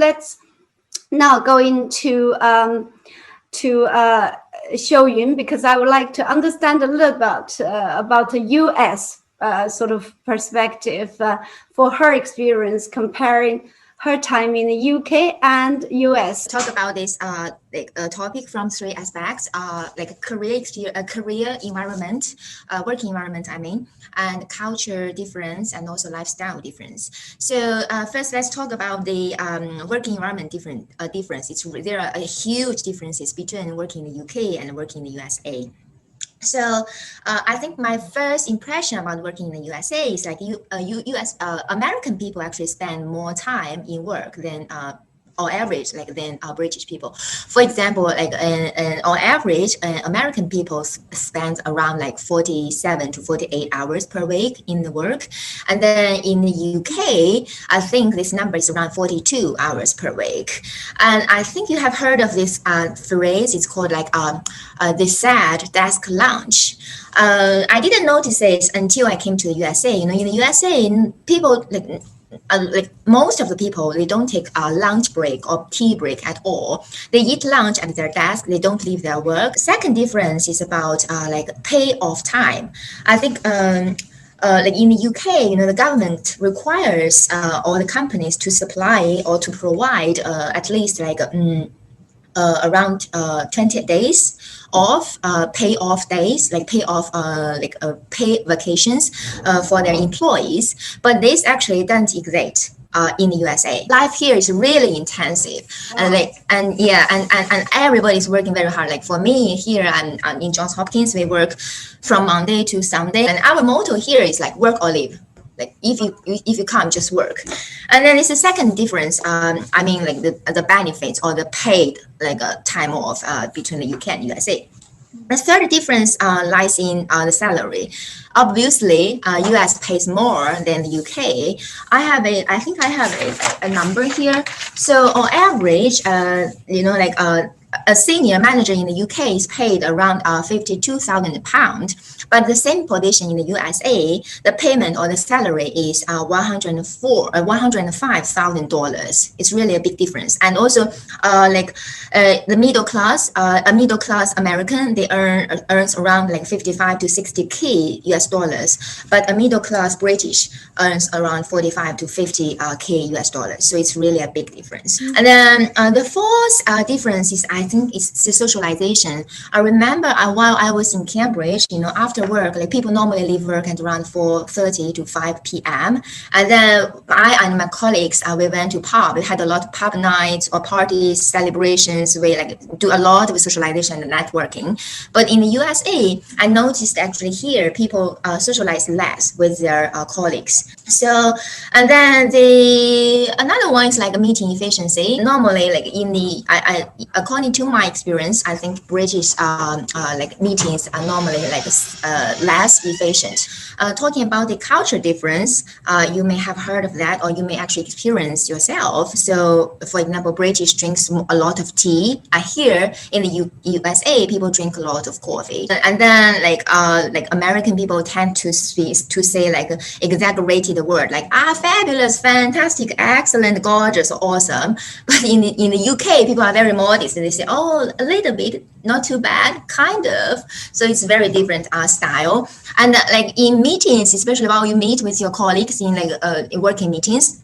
Let's now go into Xiuyun, because I would like to understand a little about the U.S. Sort of perspective for her experience comparing her time in the UK and US. Talk about this topic from three aspects, like career environment, working environment, I mean, and culture difference, and also lifestyle difference. So first, let's talk about the working environment difference. There are huge differences between working in the UK and working in the USA. So I think my first impression about working in the USA is like American people actually spend more time in work than on average, like than British people. For example, like on average, American people spend around like 47 to 48 hours per week in the work, and then in the UK, I think this number is around 42 hours per week. And I think you have heard of this phrase. It's called like the sad desk lunch. I didn't notice this until I came to the USA. You know, in the USA, people like most of the people, they don't take a lunch break or tea break at all. They eat lunch at their desk. They don't leave their work. Second difference is about like pay off time. I think like in the UK, you know, the government requires all the companies to supply or to provide at least like around 20 days of pay off days, like pay off pay vacations for their employees, but this actually doesn't exist in the USA. Life here is really intensive. Wow. And everybody's working very hard. Like for me here, I'm in Johns Hopkins. We work from Monday to Sunday, and our motto here is like work or live. Like if you can't, just work. And then it's the second difference. I mean, like the benefits or the paid like time off between the UK and USA. The third difference lies in the salary. Obviously, US pays more than the UK. I think I have a number here. So on average, you know, like a senior manager in the UK is paid around £52,000, but the same position in the USA, the payment or the salary is $105,000. It's really a big difference. And also, the middle class, a middle class American, they earns around like 55 to 60K US dollars, but a middle class British earns around 45 to 50K US dollars. So it's really a big difference. And then the fourth difference is, I think, it's the socialization. I remember while I was in Cambridge, you know, after work, like people normally leave work at around 4:30 to 5 p.m. And then I and my colleagues, we went to pub. We had a lot of pub nights or parties, celebrations. We like do a lot of socialization and networking. But in the USA, I noticed actually here people socialize less with their colleagues. So, and then another one is like meeting efficiency. Normally, like in the according to my experience, I think British like meetings are normally like less efficient. Talking about the culture difference, you may have heard of that, or you may actually experience yourself. So, for example, British drinks a lot of tea. Here in the USA, people drink a lot of coffee. And then like American people tend to say like exaggerated word like fabulous, fantastic, excellent, gorgeous, awesome. But in the UK, people are very modest. They say, oh, a little bit, not too bad, kind of. So it's very different style. And like in meetings, especially while you meet with your colleagues in like working meetings,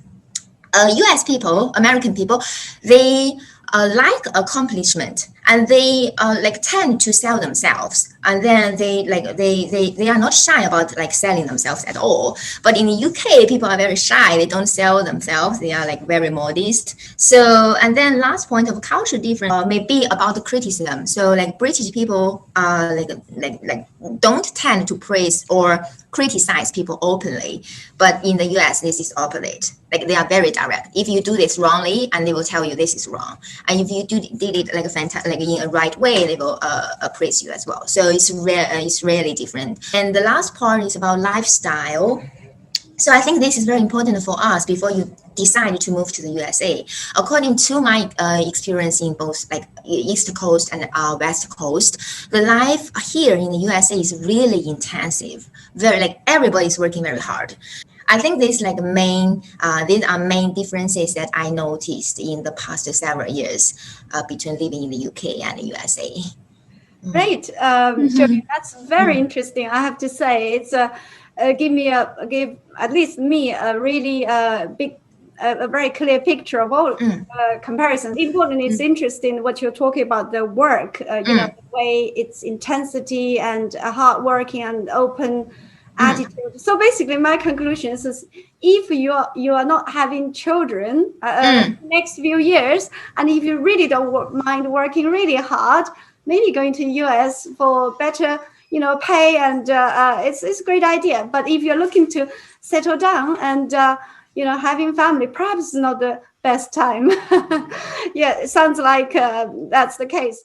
US people, American people, they like accomplishment, and they like tend to sell themselves, and then they are not shy about like selling themselves at all. But in the UK, people are very shy. They don't sell themselves. They are like very modest. So, and then last point of culture difference may be about the criticism. So like British people like don't tend to praise or criticize people openly, but in the US, this is opposite. Like they are very direct. If you do this wrongly, and they will tell you this is wrong. And if you did it like in a right way, they will praise you as well. So it's really different. And the last part is about lifestyle. So I think this is very important for us before you decide to move to the USA. According to my experience in both like East Coast and West Coast, the life here in the USA is really intensive. Very like everybody's working very hard. I think these like these are main differences that I noticed in the past several years between living in the UK and the USA. Great. Sure, that's very interesting. I have to say, it's give at least me a really big, a very clear picture of all comparisons. Important, it's interesting what you're talking about, the work, the way its intensity and hardworking and open attitude. So basically, my conclusion is if you are not having children next few years, and if you really don't mind working really hard, maybe going to US for better, pay, and it's a great idea. But if you're looking to settle down and having family, perhaps not the best time. Yeah, it sounds like that's the case.